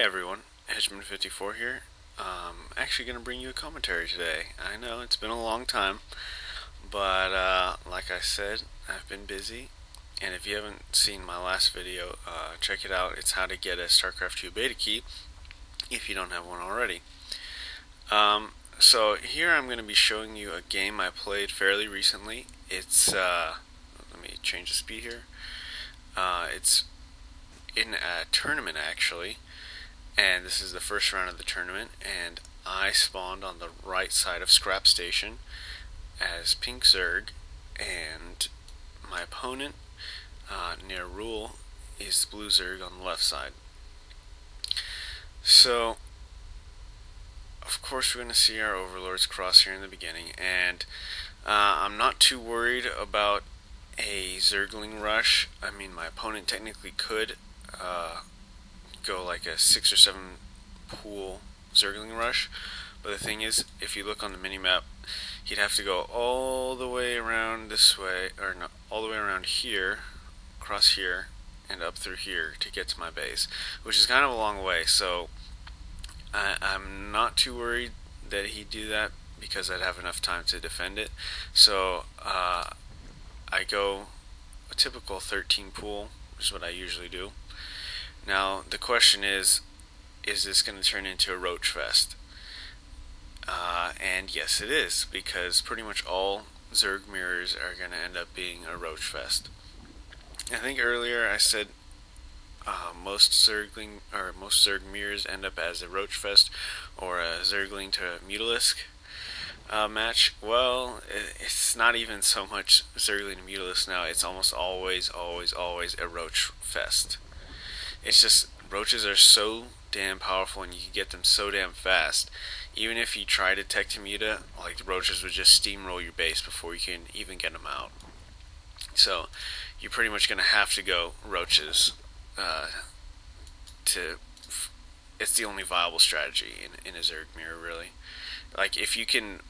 Hey everyone, Hedgeman54 here. Actually going to bring you a commentary today. I know it's been a long time, but like I said, I've been busy. And if you haven't seen my last video, check it out. It's how to get a Starcraft 2 beta key if you don't have one already. So here I'm going to be showing you a game I played fairly recently. It's let me change the speed here. It's in a tournament actually. And this is the first round of the tournament, and I spawned on the right side of Scrap Station as Pink Zerg, and my opponent near Ro1 is Blue Zerg on the left side. So, of course, we're going to see our overlords cross here in the beginning, and I'm not too worried about a Zergling rush. I mean, my opponent technically could go like a 6 or 7 pool Zergling rush, but the thing is, if you look on the minimap, he'd have to go all the way around this way, or no, all the way around here, across here, and up through here to get to my base, which is kind of a long way. So I'm not too worried that he'd do that because I'd have enough time to defend it. So I go a typical 13 pool, which is what I usually do. Now, the question is this going to turn into a roach fest? And yes, it is, because pretty much all Zerg mirrors are going to end up being a roach fest. I think earlier I said most Zerg mirrors end up as a roach fest or a Zergling to Mutalisk match. Well, it's not even so much Zergling to Mutalisk now. It's almost always a roach fest. It's just, roaches are so damn powerful and you can get them so damn fast. Even if you try to tech to muta, like, the roaches would just steamroll your base before you can even get them out. So you're pretty much going to have to go roaches. It's the only viable strategy in a Zerg mirror, really. Like, if you can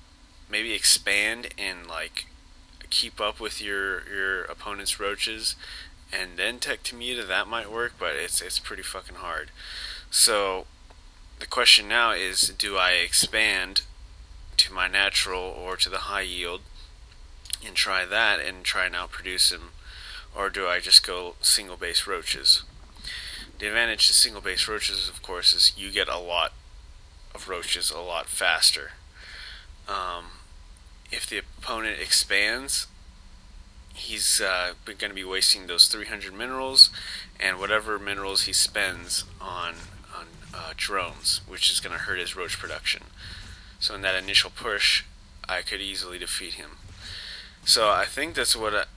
maybe expand and like keep up with your opponent's roaches and then tech to muta, that might work, but it's pretty fucking hard. So the question now is, do I expand to my natural or to the high yield and try that and try and outproduce him, or do I just go single base roaches? The advantage to single base roaches, of course, is you get a lot of roaches a lot faster. If the opponent expands, he's going to be wasting those 300 minerals and whatever minerals he spends on drones, which is going to hurt his roach production. So in that initial push, I could easily defeat him. So I think that's what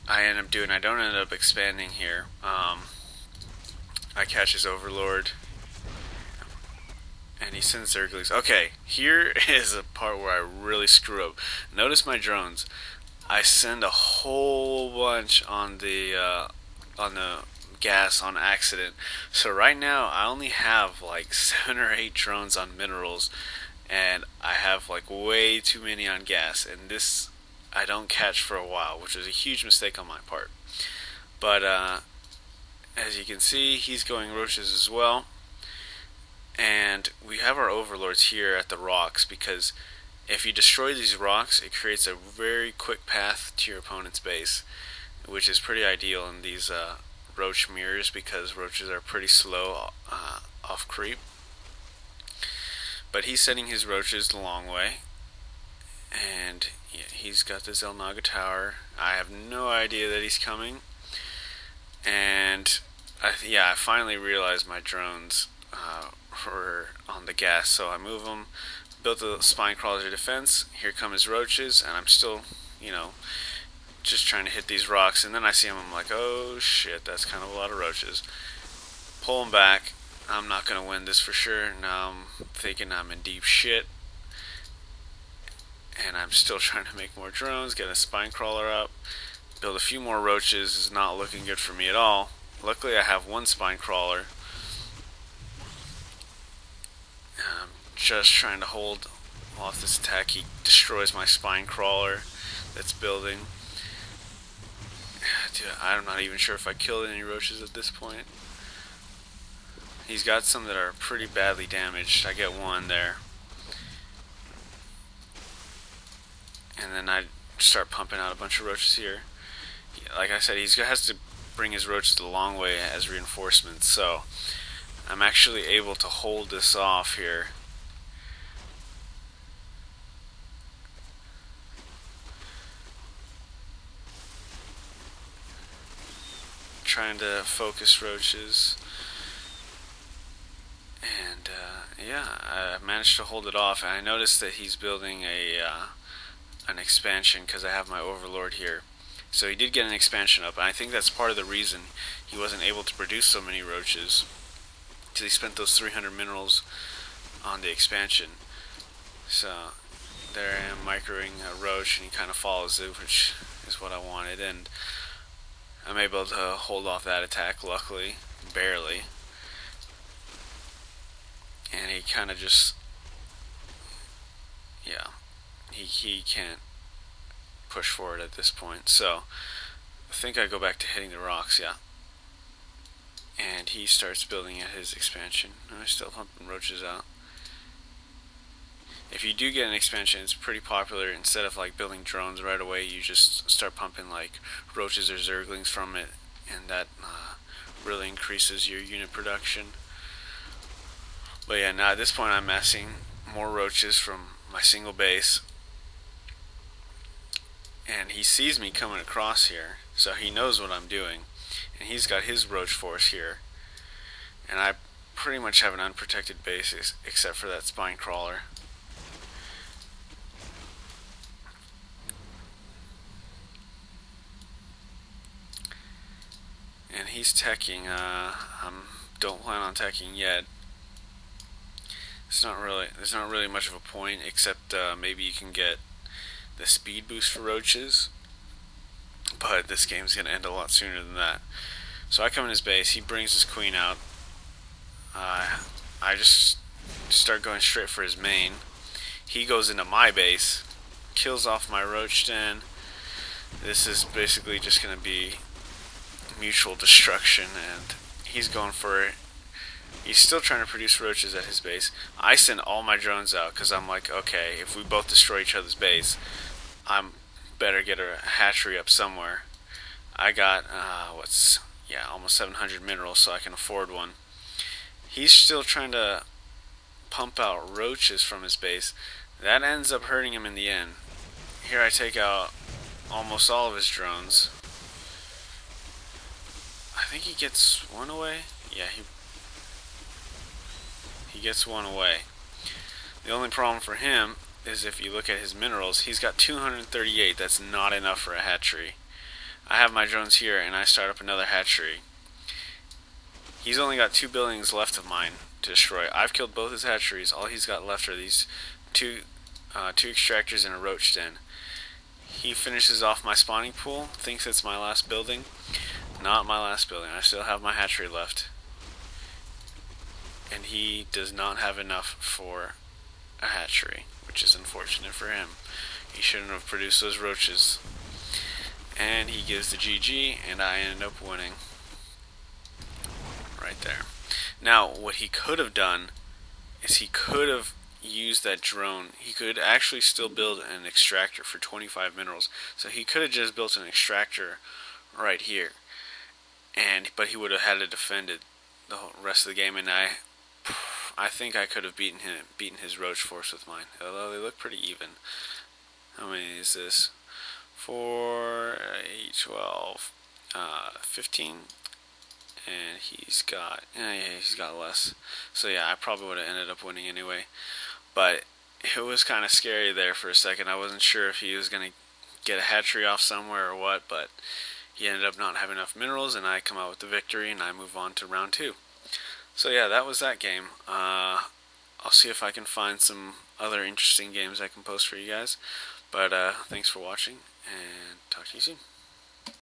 I end up doing. I don't end up expanding here. I catch his overlord, and he sends Zerglings. Okay, here is a part where I really screw up. Notice my drones. I send a whole bunch on the gas on accident. So right now I only have like 7 or 8 drones on minerals, and I have like way too many on gas, and this I don't catch for a while, which was a huge mistake on my part. But as you can see, he's going roaches as well, and we have our overlords here at the rocks, because if you destroy these rocks, it creates a very quick path to your opponent's base, which is pretty ideal in these roach mirrors, because roaches are pretty slow off creep. But he's sending his roaches the long way, and yeah, he's got the Zelnaga tower. I have no idea that he's coming, and I finally realized my drones were on the gas, so I move them. Built a spine crawler defense. Here come his roaches, and I'm still, just trying to hit these rocks. And then I see him. I'm like, oh shit, that's kind of a lot of roaches. Pull him back. I'm not gonna win this for sure. Now I'm thinking I'm in deep shit, and I'm still trying to make more drones. Get a spine crawler up. Build a few more roaches. Is not looking good for me at all. Luckily, I have one spine crawler. Just trying to hold off this attack. He destroys my spine crawler that's building. Dude, I'm not even sure if I killed any roaches at this point. He's got some that are pretty badly damaged. I get one there. And then I start pumping out a bunch of roaches here. Like I said, he has to bring his roaches the long way as reinforcements, so I'm actually able to hold this off here. Trying to focus roaches. And yeah, I managed to hold it off, and I noticed that he's building an expansion because I have my overlord here. So he did get an expansion up, and I think that's part of the reason he wasn't able to produce so many roaches, because he spent those 300 minerals on the expansion. So there I am microing a roach, and he kind of follows it, which is what I wanted, and I'm able to hold off that attack, luckily, barely. And he kind of just, yeah, he can't push forward at this point. So I think I go back to hitting the rocks, yeah. And he starts building at his expansion. I'm still pumping roaches out. If you do get an expansion, it's pretty popular. Instead of like building drones right away, you just start pumping like roaches or zerglings from it, and that really increases your unit production. But yeah, now at this point I'm massing more roaches from my single base. And he sees me coming across here, so he knows what I'm doing. And he's got his roach force here. And I pretty much have an unprotected base except for that spine crawler. And he's teching. Don't plan on teching yet. There's not really much of a point, except maybe you can get the speed boost for roaches, but this game's gonna end a lot sooner than that. So I come in his base, he brings his queen out. I just start going straight for his main. He goes into my base, kills off my roach den. This is basically just gonna be mutual destruction, and he's going for it. He's still trying to produce roaches at his base. I send all my drones out because I'm like, okay, if we both destroy each other's base, I'm better get a hatchery up somewhere. I got almost 700 minerals, so I can afford one. He's still trying to pump out roaches from his base. That ends up hurting him in the end. Here I take out almost all of his drones. I think he gets one away. Yeah, he gets one away. The only problem for him is if you look at his minerals, he's got 238. That's not enough for a hatchery. I have my drones here, and I start up another hatchery. He's only got 2 buildings left of mine to destroy. I've killed both his hatcheries. All he's got left are these two extractors and a roach den. He finishes off my spawning pool, thinks it's my last building. Not my last building. I still have my hatchery left. And he does not have enough for a hatchery, which is unfortunate for him. He shouldn't have produced those roaches. And he gives the GG, and I end up winning. Right there. Now, what he could have done is he could have used that drone. He could actually still build an extractor for 25 minerals. So he could have just built an extractor right here. But he would have had to defend it the whole rest of the game, and I think I could have beaten his roach force with mine. Although they look pretty even. How many is this? 4, 8, 12, 15, and he's got less. So yeah, I probably would have ended up winning anyway. But it was kind of scary there for a second. I wasn't sure if he was gonna get a hatchery off somewhere or what, but he ended up not having enough minerals, and I come out with the victory, and I move on to round 2. So yeah, that was that game. I'll see if I can find some other interesting games I can post for you guys. But thanks for watching, and talk to you soon.